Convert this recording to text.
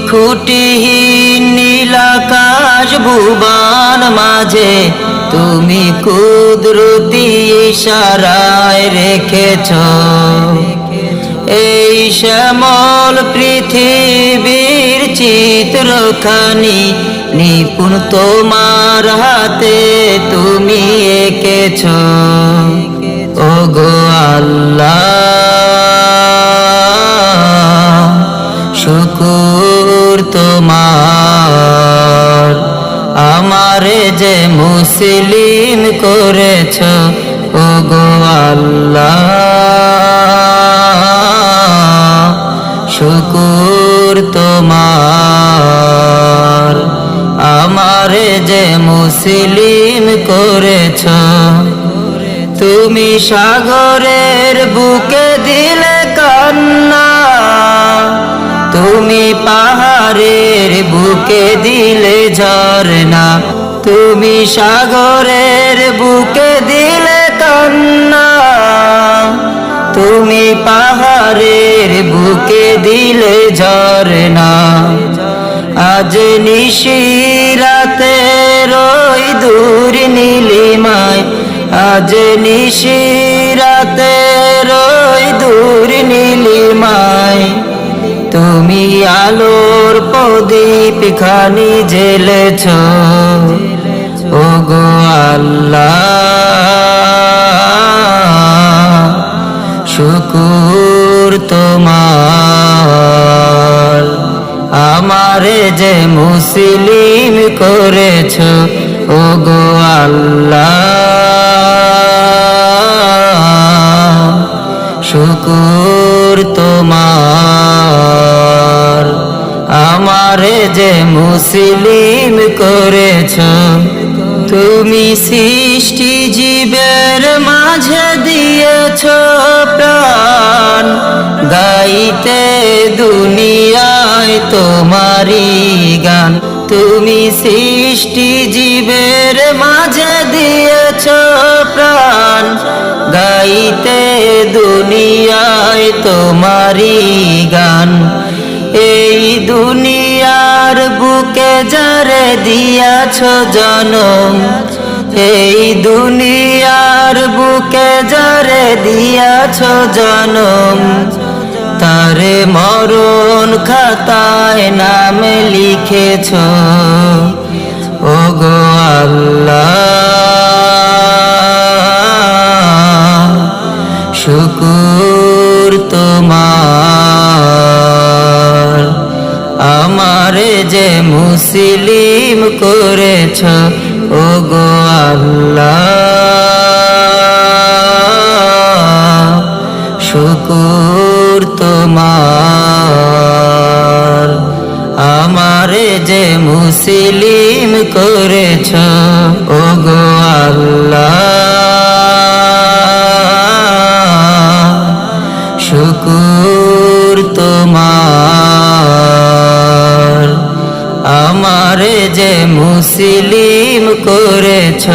খুঁটিহীন নীলাকাশ ভুবন মাঝে তুমি কুদরতি ইশারায় রেখেছ এই শ্যামল পৃথিবীর চিত্রখানি নিপুণ তোমার হাতে তুমি এঁকেছ ওগো আল্লাহ শুকুর তোমার আমারে যে মুসলিম করেছ ওগো আল্লাহ শুকুর তোমার আমারে যে মুসলিম করেছ তুমি সাগরের বুকে দিলে কান্না তুমি পাহাড়ের বুকে দিলে ঝরনা তুমি সাগরের বুকে দিলে কান্না তুমি পাহাড়ের বুকে দিলে ঝরনা আজ নিশিরাতে রই দূর নীলিমায় আজ নিশিরাতে রই দূর নীলিমায় তুমি আলোর প্রদীপ খানি জ্বেলেছ ওগো আল্লাহ শুকুর তোমার আমারে যে মুসলিম করেছ ওগো আল্লাহ শুকুর তোমার আমারে যে মুসলিম করেছ তুমি সৃষ্টি জীবের মাঝে দিয়েছ প্রাণ গাইতে দুনিয়ায় তোমারি গান তুমি সৃষ্টি জীবের মাঝে দিয়েছ প্রাণ গাইতে দুনিয়ায় তোমারি গান এই দুনিয়ার বুকে যারে দিয়াছ জনম এই দুনিয়ার বুকে যারে দিয়াছ জনম তারে মরণ খাতায় নাম লিখেছ ওগো আল্লাহ শুকুর তোমার আমারে যে মুসলিম করেছ ওগো আল্লাহ শুকুর তোমার আমারে যে মুসলিম করেছ ওগো আল্লাহ শুকুর তোমার আমারে যে মুসলিম করেছ